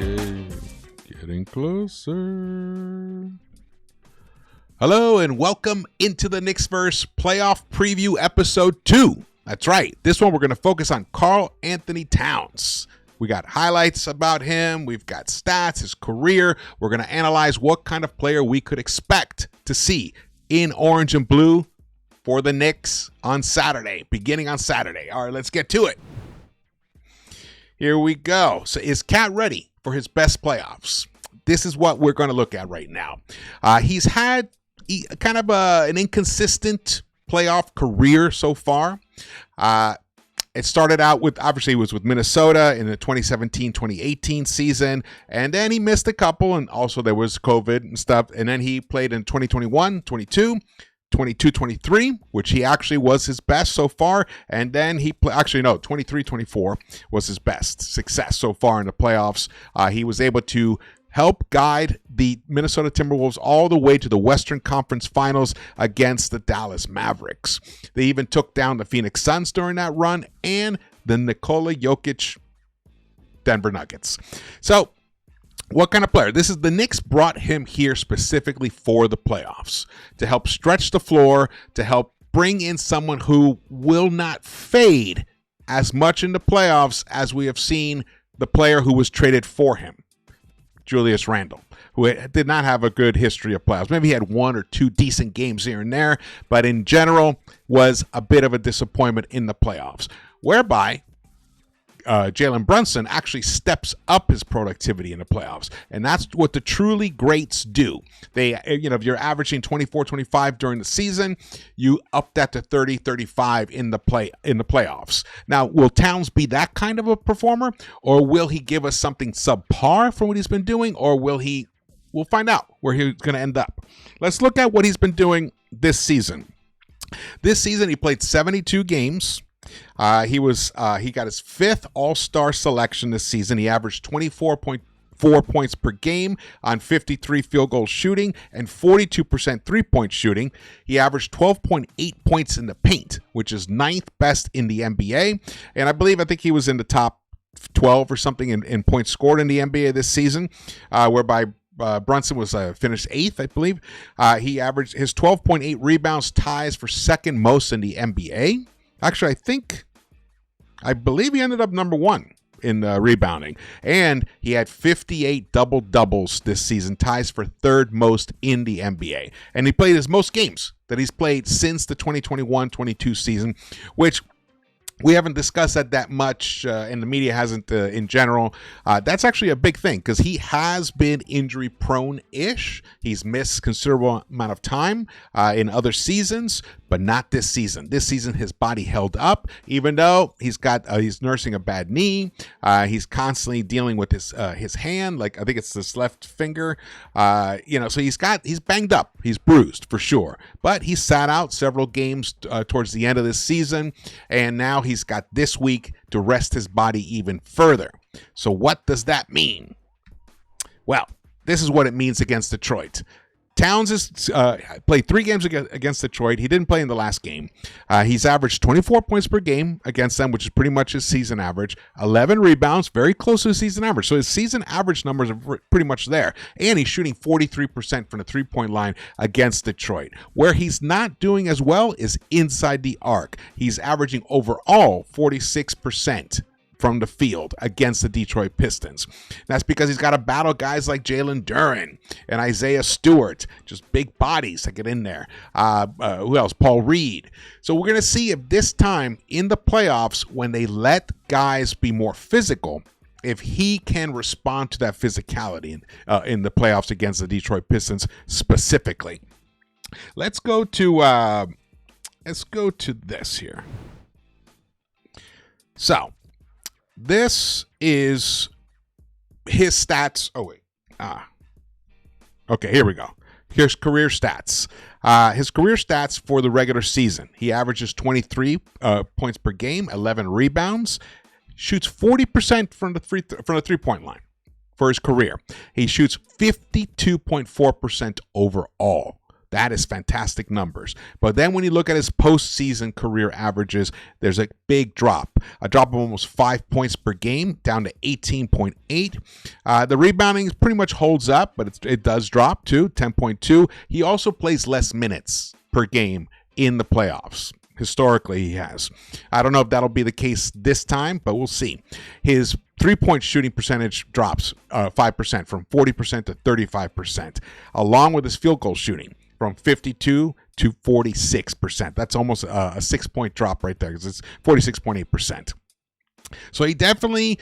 Okay, getting closer. Hello and welcome into the Knicks-Verse playoff preview episode 2. That's right. This one we're going to focus on Karl Anthony Towns. We got highlights about him. We've got stats, his career. We're going to analyze what kind of player we could expect to see in orange and blue for the Knicks on Saturday, beginning on Saturday. All right, let's get to it. Here we go. So is Cat ready for his best playoffs? This is what we're going to look at right now. He's had kind of an inconsistent playoff career so far. It started out with, obviously, it was with Minnesota in the 2017-2018 season, and then he missed a couple, and also there was COVID and stuff, and then he played in 2021-22, 22-23, which he actually was his best so far, and then he 23-24 was his best success so far in the playoffs. He was able to help guide the Minnesota Timberwolves all the way to the Western Conference Finals against the Dallas Mavericks. They even took down the Phoenix Suns during that run and the Nikola Jokic Denver Nuggets. So, what kind of player? The Knicks brought him here specifically for the playoffs to help stretch the floor, to help bring in someone who will not fade as much in the playoffs as we have seen the player who was traded for him, Julius Randle, who did not have a good history of playoffs. Maybe he had one or two decent games here and there, but in general was a bit of a disappointment in the playoffs, whereby Jalen Brunson actually steps up his productivity in the playoffs. And that's what the truly greats do. They, if you're averaging 24, 25 during the season, you up that to 30, 35 in the playoffs. Now, will Towns be that kind of a performer, or will he give us something subpar from what he's been doing, or we'll find out where he's going to end up. Let's look at what he's been doing this season. This season, he played 72 games. He got his fifth All-Star selection this season. He averaged 24.4 points per game on 53 field goal shooting and 42% three-point shooting. He averaged 12.8 points in the paint, which is ninth best in the NBA. And I think he was in the top 12 or something in points scored in the NBA this season, whereby Brunson was finished 8th, I believe. He averaged his 12.8 rebounds ties for second most in the NBA. Actually, I believe he ended up number 1 in rebounding. And he had 58 double-doubles this season, ties for third most in the NBA. And he played his most games that he's played since the 2021-22 season, which we haven't discussed that much, and the media hasn't in general. That's actually a big thing because he has been injury prone-ish. He's missed considerable amount of time in other seasons, but not this season. This season, his body held up, even though he's nursing a bad knee. He's constantly dealing with his hand, like I think it's his left finger. So he's banged up. He's bruised for sure, but he sat out several games towards the end of this season, and now he's got this week to rest his body even further. So what does that mean? Well, this is what it means against Detroit. Towns has played 3 games against Detroit. He didn't play in the last game. He's averaged 24 points per game against them, which is pretty much his season average. 11 rebounds, very close to his season average. So his season average numbers are pretty much there. And he's shooting 43% from the three-point line against Detroit. Where he's not doing as well is inside the arc. He's averaging overall 46% from the field against the Detroit Pistons. That's because he's got to battle guys like Jalen Duren and Isaiah Stewart, just big bodies that get in there. Who else? Paul Reed. So we're going to see if this time in the playoffs, when they let guys be more physical, if he can respond to that physicality in the playoffs against the Detroit Pistons specifically. Let's go to this here. So, this is his stats. Oh, wait. Okay, here we go. Here's career stats. His career stats for the regular season. He averages 23 points per game, 11 rebounds, shoots 40% from the three-point line for his career. He shoots 52.4% overall. That is fantastic numbers. But then when you look at his postseason career averages, there's a big drop. A drop of almost 5 points per game, down to 18.8. The rebounding pretty much holds up, but it does drop too, 10.2. He also plays less minutes per game in the playoffs. Historically, he has. I don't know if that'll be the case this time, but we'll see. His three-point shooting percentage drops 5% from 40% to 35%, along with his field goal shooting from 52 to 46%. That's almost a 6-point drop right there because it's 46.8%. So he definitely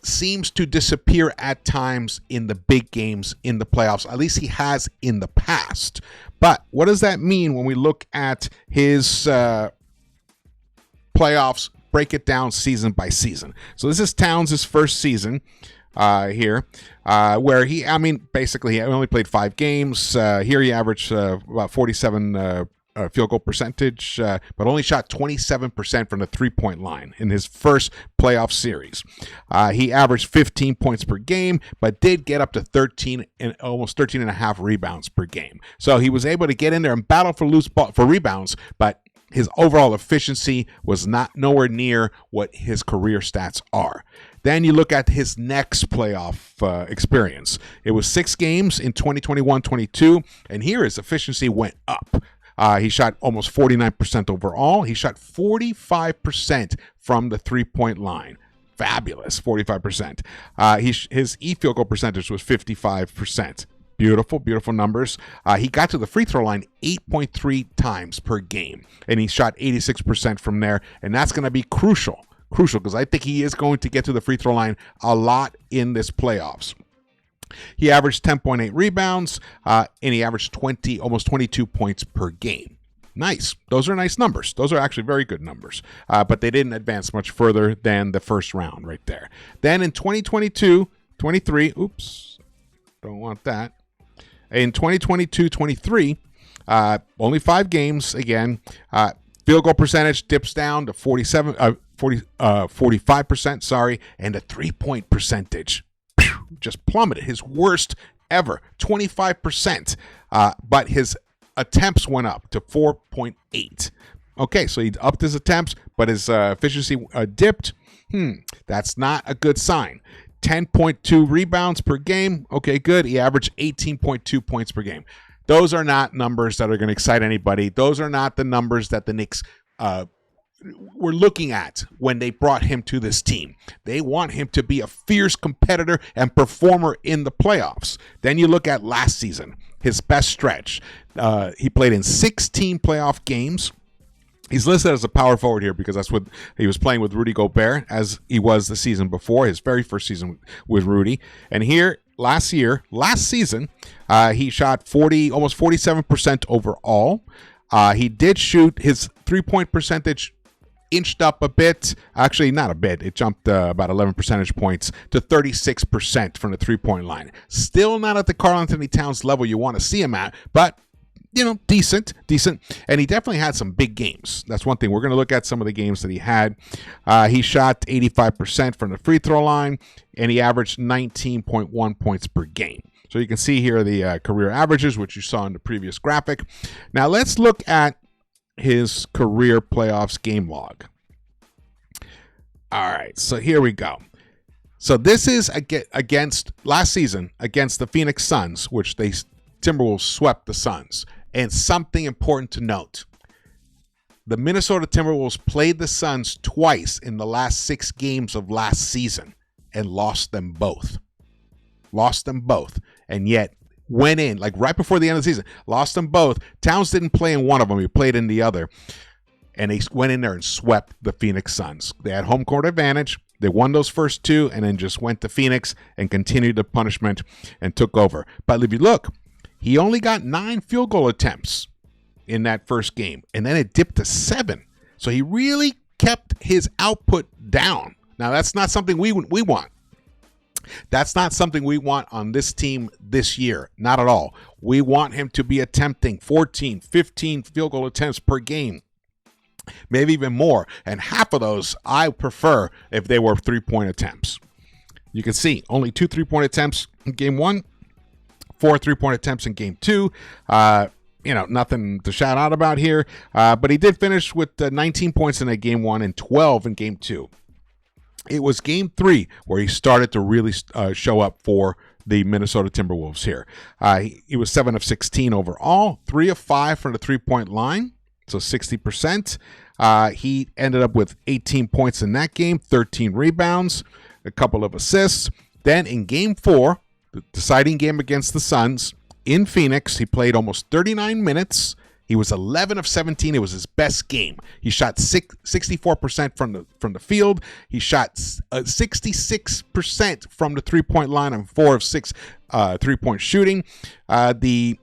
seems to disappear at times in the big games in the playoffs. At least he has in the past. But what does that mean when we look at his playoffs, break it down season by season? So this is Towns' first season here, where basically he only played 5 games. Here he averaged about 47 field goal percentage, but only shot 27% from the three-point line in his first playoff series. He averaged 15 points per game, but did get up to 13 and almost 13 and a half rebounds per game. So he was able to get in there and battle for loose ball for rebounds, but his overall efficiency was nowhere near what his career stats are. Then you look at his next playoff experience. It was 6 games in 2021-22, and here his efficiency went up. He shot almost 49% overall. He shot 45% from the three-point line. Fabulous, 45%. His field goal percentage was 55%. Beautiful, beautiful numbers. He got to the free throw line 8.3 times per game, and he shot 86% from there, and that's going to be crucial because I think he is going to get to the free throw line a lot in this playoffs. He averaged 10.8 rebounds, and he averaged almost 22 points per game. Nice. Those are nice numbers. Those are actually very good numbers, but they didn't advance much further than the first round right there. Then in 2022-23, oops, don't want that. In 2022-23, only 5 games again. Field goal percentage dips down to 45%, sorry, and a three-point percentage just plummeted, his worst ever, 25%. But his attempts went up to 4.8. Okay, so he upped his attempts, but his efficiency dipped. That's not a good sign. 10.2 rebounds per game. Okay, good. He averaged 18.2 points per game. Those are not numbers that are going to excite anybody. Those are not the numbers that the Knicks were looking at when they brought him to this team. They want him to be a fierce competitor and performer in the playoffs. Then you look at last season, his best stretch. He played in 16 playoff games. He's listed as a power forward here because that's what he was playing with Rudy Gobert, as he was the season before, his very first season with Rudy. And here, last season, he shot almost 47% overall. He did shoot his three-point percentage inched up a bit. Actually, not a bit. It jumped about 11 percentage points to 36% from the three-point line. Still not at the Karl-Anthony Towns level you want to see him at, but decent. And he definitely had some big games. That's one thing. We're going to look at some of the games that he had. He shot 85% from the free throw line, and he averaged 19.1 points per game. So you can see here the career averages, which you saw in the previous graphic. Now let's look at his career playoffs game log. All right, so here we go. So this is against last season against the Phoenix Suns, which Timberwolves swept the Suns. And something important to note. The Minnesota Timberwolves played the Suns twice in the last 6 games of last season and lost them both. And yet went in, like right before the end of the season, lost them both. Towns didn't play in one of them. He played in the other. And they went in there and swept the Phoenix Suns. They had home court advantage. They won those first 2 and then just went to Phoenix and continued the punishment and took over. But if you look, he only got 9 field goal attempts in that first game. And then it dipped to 7. So he really kept his output down. Now, that's not something we want. That's not something we want on this team this year. Not at all. We want him to be attempting 14, 15 field goal attempts per game. Maybe even more. And half of those I prefer if they were 3-point attempts. You can see only 2 3-point attempts in game 1, 4 3-point attempts in game 2. nothing to shout out about here. But he did finish with 19 points in that game 1 and 12 in game 2. It was game 3 where he started to really show up for the Minnesota Timberwolves here. He was 7 of 16 overall, 3 of 5 from the three-point line, so 60%. He ended up with 18 points in that game, 13 rebounds, a couple of assists. Then in game 4, the deciding game against the Suns in Phoenix, he played almost 39 minutes. He was 11 of 17. It was his best game. He shot 64% from the field. He shot 66% from the three-point line on 4 of 6 three-point shooting. He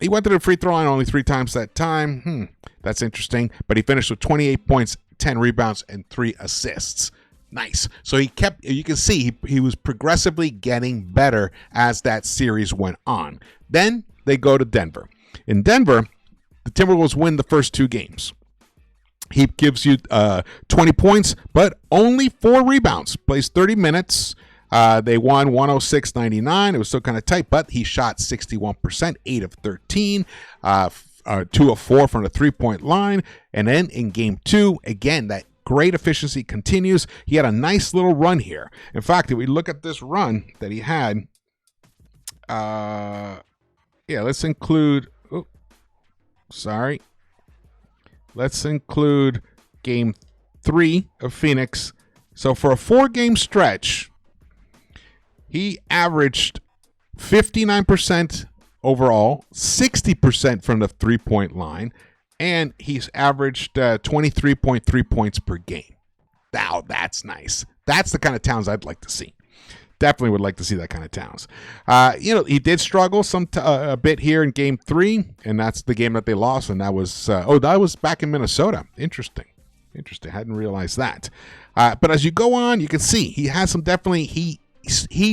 went to the free throw line only 3 times that time. That's interesting. But he finished with 28 points, 10 rebounds, and 3 assists. Nice. So you can see he was progressively getting better as that series went on. Then they go to Denver. In Denver, the Timberwolves win the first 2 games. He gives you 20 points, but only 4 rebounds. Plays 30 minutes. They won 106-99. It was still kind of tight, but he shot 61%, 8 of 13, 2 of 4 from the three-point line. And then in game 2, again, that great efficiency continues. He had a nice little run here. In fact, if we look at this run that he had, let's include... Let's include game 3 of Phoenix. So for a 4-game stretch, he averaged 59% overall, 60% from the three-point line, and he's averaged 23.3 points per game. Now, that's nice. That's the kind of Towns I'd like to see. Definitely would like to see that kind of Towns. He did struggle a bit here in game 3, and that's the game that they lost, and that was back in Minnesota. Interesting. Hadn't realized that. But as you go on, you can see he has some definitely, he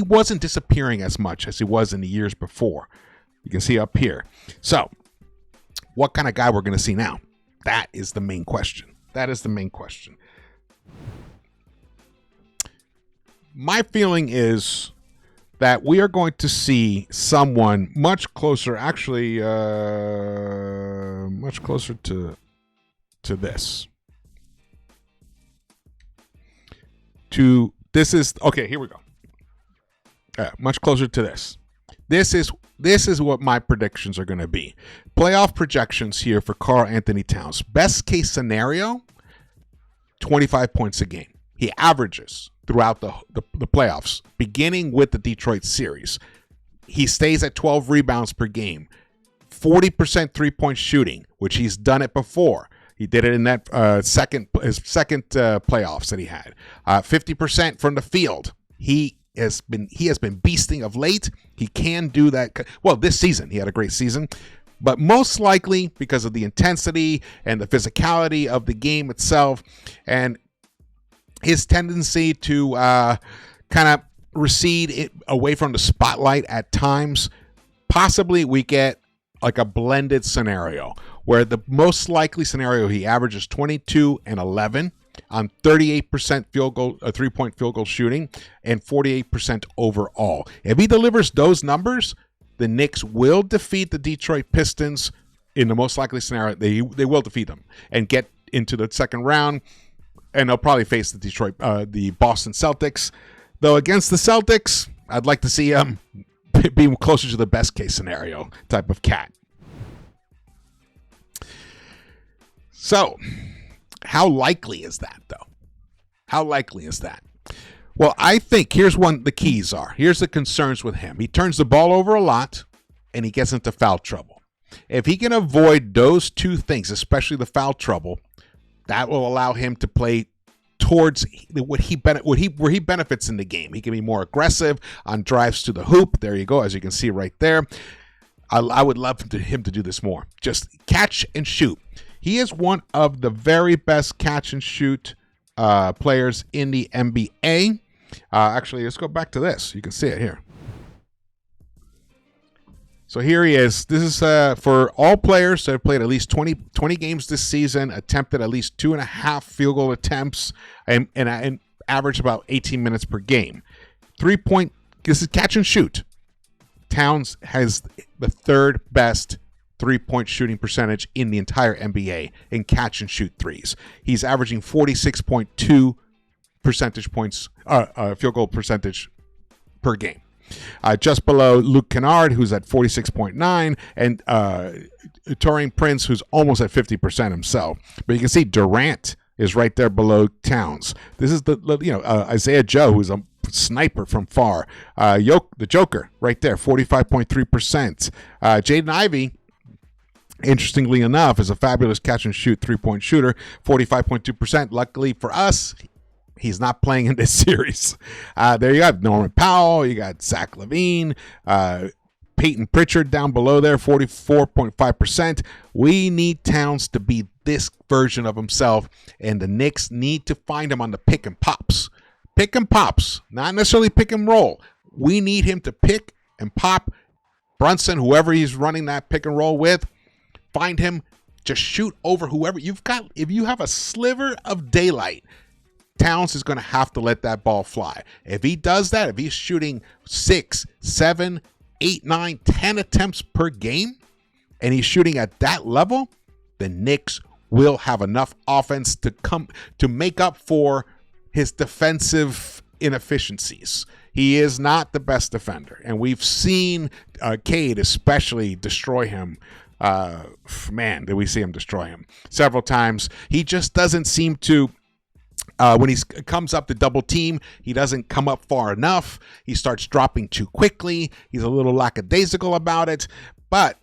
wasn't disappearing as much as he was in the years before. You can see up here. So, what kind of guy we're going to see now? That is the main question. My feeling is that we are going to see someone much closer, actually, much closer to this. Okay, here we go. Much closer to this. This is what my predictions are going to be. Playoff projections here for Karl-Anthony Towns. Best case scenario, 25 points a game. He averages throughout the playoffs, beginning with the Detroit series. He stays at 12 rebounds per game, 40% three-point shooting, which he's done it before. He did it in that his second playoffs that he had. 50% from the field. He has been beasting of late. He can do that. Well, this season he had a great season, but most likely because of the intensity and the physicality of the game itself, and his tendency to kind of recede away from the spotlight at times. Possibly we get like a blended scenario where the most likely scenario he averages 22 and 11 on 38% three-point field goal shooting and 48% overall. If he delivers those numbers, the Knicks will defeat the Detroit Pistons in the most likely scenario. They will defeat them and get into the second round. And they'll probably face the Boston Celtics. Though against the Celtics, I'd like to see him be closer to the best case scenario type of cat. So, how likely is that, though? How likely is that? Well, I think here's the keys are. Here's the concerns with him. He turns the ball over a lot, and he gets into foul trouble. If he can avoid those 2 things, especially the foul trouble, that will allow him to play towards where he benefits in the game. He can be more aggressive on drives to the hoop. There you go, as you can see right there. I would love him to do this more. Just catch and shoot. He is one of the very best catch and shoot players in the NBA. Actually, let's go back to this. You can see it here. So here he is. This is for all players that have played at least 20 games this season, attempted at least 2.5 field goal attempts, and averaged about 18 minutes per game. 3-point, this is catch and shoot. Towns has the 3rd best 3-point shooting percentage in the entire NBA in catch and shoot threes. He's averaging 46.2 percentage points, field goal percentage per game. Just below Luke Kennard, who's at 46.9, and Taurean Prince, who's almost at 50% himself. But you can see Durant is right there below Towns. This is Isaiah Joe, who's a sniper from far. The Joker right there, 45.3%. Jaden Ivey, interestingly enough, is a fabulous catch and shoot 3-point shooter, 45.2%. Luckily for us, he's not playing in this series. There you have Norman Powell. You got Zach LaVine. Peyton Pritchard down below there, 44.5%. We need Towns to be this version of himself, and the Knicks need to find him on the pick and pops. Pick and pops, not necessarily pick and roll. We need him to pick and pop. Brunson, whoever he's running that pick and roll with, find him, just shoot over whoever you've got. If you have a sliver of daylight, Towns is going to have to let that ball fly. If he does that, if he's shooting 6, 7, 8, 9, 10 attempts per game, and he's shooting at that level, the Knicks will have enough offense to make up for his defensive inefficiencies. He is not the best defender, and we've seen Cade especially destroy him. Man, did we see him destroy him several times. He just doesn't seem to, when he comes up to double team, he doesn't come up far enough. He starts dropping too quickly. He's a little lackadaisical about it. But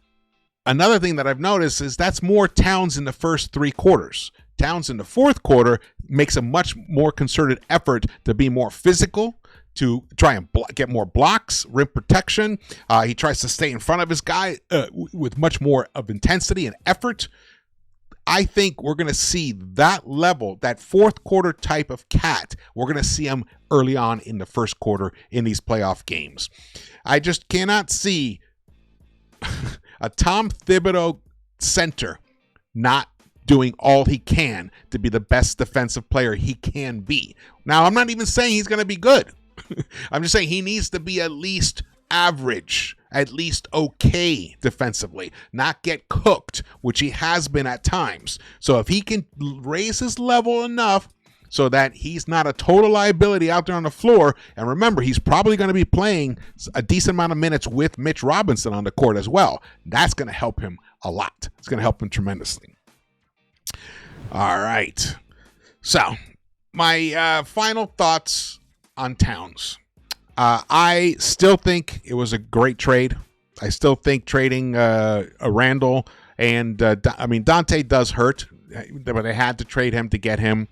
another thing that I've noticed is that's more Towns in the first 3 quarters. Towns in the fourth quarter makes a much more concerted effort to be more physical, to try and get more blocks, rim protection. He tries to stay in front of his guy with much more of intensity and effort. I think we're going to see that level, that fourth quarter type of cat. We're going to see him early on in the first quarter in these playoff games. I just cannot see a Tom Thibodeau center not doing all he can to be the best defensive player he can be. Now, I'm not even saying he's going to be good. I'm just saying he needs to be at least average, at least okay defensively, not get cooked, which he has been at times. So if he can raise his level enough so that he's not a total liability out there on the floor, and remember, he's probably going to be playing a decent amount of minutes with Mitch Robinson on the court as well. That's going to help him a lot. It's going to help him tremendously. All right. So my final thoughts on Towns. I still think it was a great trade. I still think trading a Randall and Dante does hurt, but they had to trade him to get him.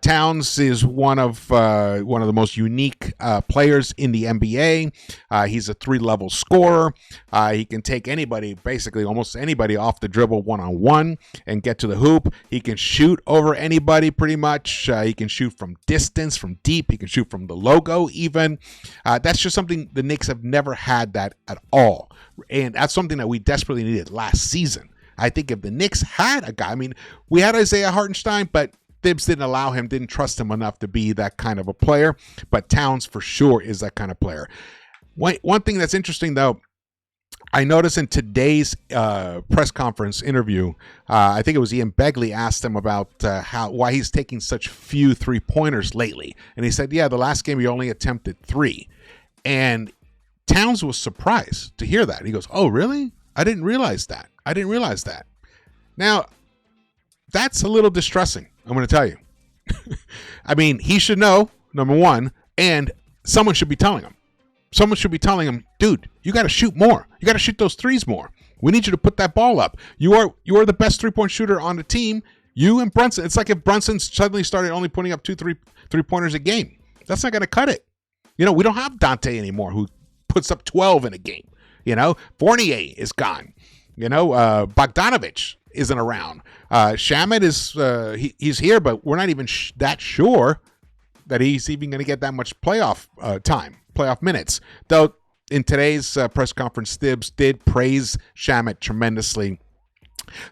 Towns is one of the most unique players in the NBA. He's a 3-level scorer. He can take anybody, basically almost anybody, off the dribble one-on-one and get to the hoop. He can shoot over anybody pretty much. He can shoot from distance, from deep. He can shoot from the logo even. That's just something the Knicks have never had that at all. And that's something that we desperately needed last season. I think if the Knicks had a guy, we had Isaiah Hartenstein, but Thibs didn't trust him enough to be that kind of a player. But Towns for sure is that kind of player. One thing that's interesting, though, I noticed in today's press conference interview, I think it was Ian Begley asked him about why he's taking such few 3-pointers lately. And he said, yeah, the last game he only attempted 3. And Towns was surprised to hear that. He goes, oh, really? I didn't realize that. Now, that's a little distressing, I'm going to tell you. He should know, number one, and someone should be telling him. Someone should be telling him, dude, you got to shoot more. You got to shoot those threes more. We need you to put that ball up. You are the best 3-point shooter on the team. You and Brunson. It's like if Brunson suddenly started only putting up 2 3-pointers a game. That's not going to cut it. We don't have Dante anymore who puts up 12 in a game. Fournier is gone. Bogdanovich isn't around. Shamet is he's here, but we're not even that sure that he's even going to get that much playoff minutes. Though in today's press conference, Thibs did praise Shamet tremendously.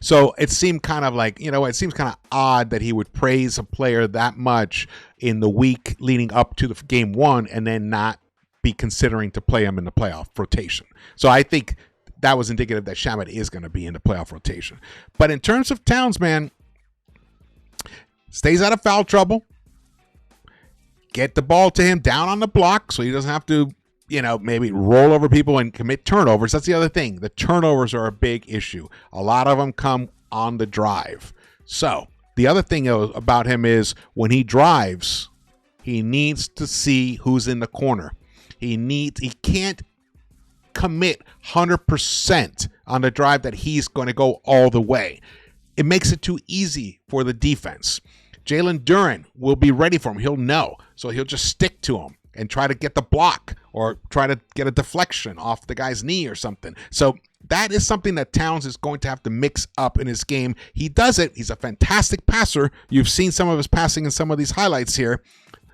So it seemed kind of like, it seems kind of odd that he would praise a player that much in the week leading up to the game 1 and then not be considering to play him in the playoff rotation. So I think that was indicative that Shamet is going to be in the playoff rotation. But in terms of Towns, man, stays out of foul trouble. Get the ball to him down on the block so he doesn't have to, maybe roll over people and commit turnovers. That's the other thing. The turnovers are a big issue. A lot of them come on the drive. So the other thing about him is when he drives, he needs to see who's in the corner. He can't commit 100% on the drive that he's going to go all the way. It makes it too easy for the defense. Jalen Duren will be ready for him. He'll know. So he'll just stick to him and try to get the block or try to get a deflection off the guy's knee or something. So that is something that Towns is going to have to mix up in his game. He does it. He's a fantastic passer. You've seen some of his passing in some of these highlights here.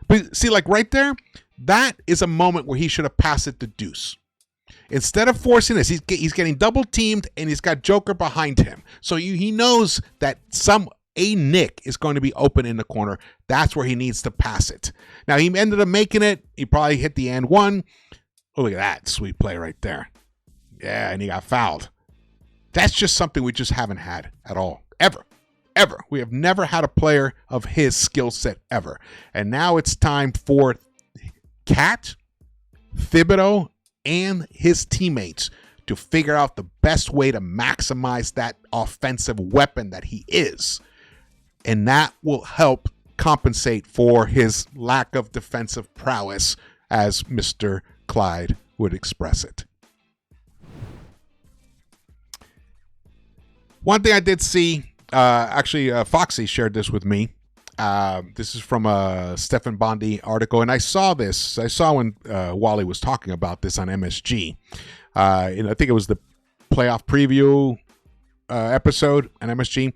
But see, like right there, that is a moment where he should have passed it to Deuce. Instead of forcing this, he's getting double teamed and he's got Joker behind him. So he knows that a Nick is going to be open in the corner. That's where he needs to pass it. Now, he ended up making it. He probably hit the and one. Oh, look at that sweet play right there. Yeah, and he got fouled. That's just something we just haven't had at all. Ever. We have never had a player of his skill set ever. And now it's time for Cat, Thibodeau, and his teammates to figure out the best way to maximize that offensive weapon that he is. And that will help compensate for his lack of defensive prowess, as Mr. Clyde would express it. One thing I did see, Foxy shared this with me. This is from a Stephen Bondi article, and I saw when Wally was talking about this on MSG. And I think it was the playoff preview episode on MSG.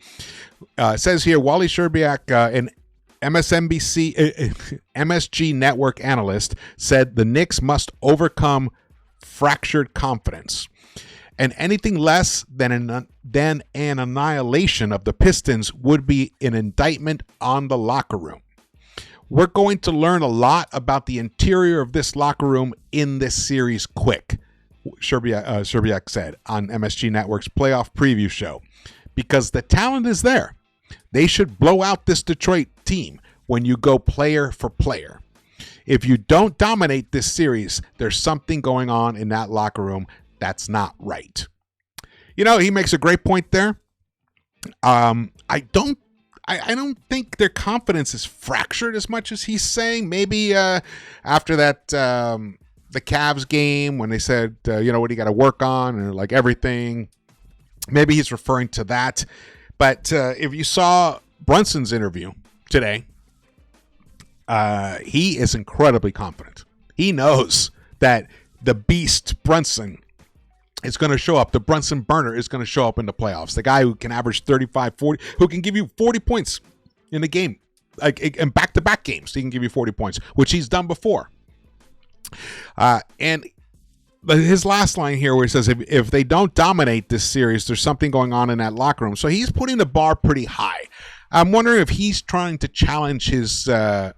It says here, Wally Szczerbiak, an MSG network analyst, said the Knicks must overcome fractured confidence. And anything less than an annihilation of the Pistons would be an indictment on the locker room. We're going to learn a lot about the interior of this locker room in this series quick, Szczerbiak said on MSG Network's playoff preview show, because the talent is there. They should blow out this Detroit team when you go player for player. If you don't dominate this series, there's something going on in that locker room that's not right. He makes a great point there. I don't think their confidence is fractured as much as he's saying. Maybe after that the Cavs game when they said what do you got to work on and like everything. Maybe he's referring to that. But if you saw Brunson's interview today, he is incredibly confident. He knows that the beast Brunson is going to show up. The Brunson burner is going to show up in the playoffs. The guy who can average 35, 40, who can give you 40 points in the game, like in back-to-back games. He can give you 40 points, which he's done before. And his last line here where he says, if they don't dominate this series, there's something going on in that locker room. So he's putting the bar pretty high. I'm wondering if he's trying to challenge his New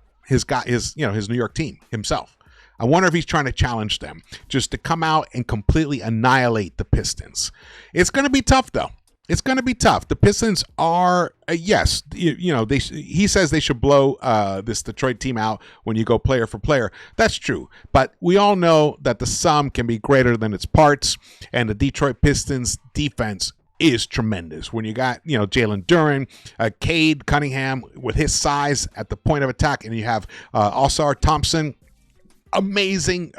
York team himself. I wonder if he's trying to challenge them just to come out and completely annihilate the Pistons. It's going to be tough, though. It's going to be tough. The Pistons are, yes, he says they should blow this Detroit team out when you go player for player. That's true. But we all know that the sum can be greater than its parts, and the Detroit Pistons defense is tremendous. When you got, Jalen Duren, Cade Cunningham with his size at the point of attack, and you have Ausar Thompson, amazing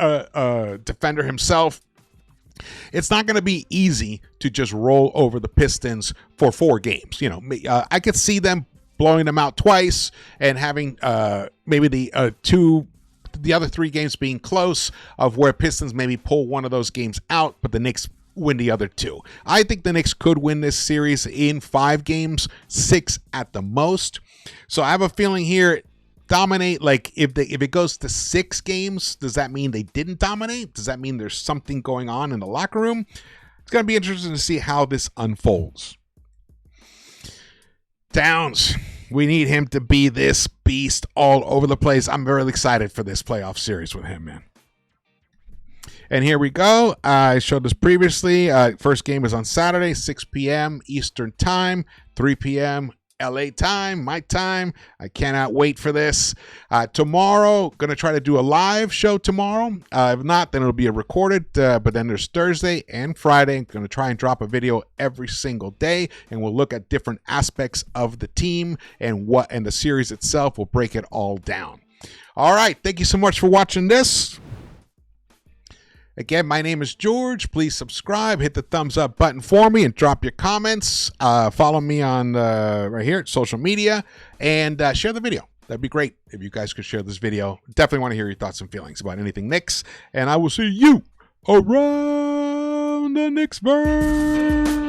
defender himself. It's not going to be easy to just roll over the Pistons for 4 games. I could see them blowing them out twice and having maybe the other 3 games being close, of where Pistons maybe pull one of those games out, but the Knicks win the other 2. I think the Knicks could win this series in 5 games, 6 at the most. So I have a feeling here, dominate, like if it goes to 6 games, does that mean they didn't dominate? Does that mean there's something going on in the locker room? It's going to be interesting to see how this unfolds. Towns, we need him to be this beast all over the place. I'm very excited for this playoff series with him, man. And here we go. I showed this previously. First game is on Saturday, 6 p.m. Eastern Time, 3 p.m. LA time, my time. I cannot wait for this. Tomorrow, going to try to do a live show tomorrow. If not, then it'll be a recorded. But then there's Thursday and Friday. I'm going to try and drop a video every single day, and we'll look at different aspects of the team and the series itself. We'll break it all down. All right. Thank you so much for watching this. Again, my name is George. Please subscribe, hit the thumbs up button for me, and drop your comments. Follow me on right here at social media, and share the video. That'd be great if you guys could share this video. Definitely want to hear your thoughts and feelings about anything Knicks, and I will see you around the Knicks-Verse.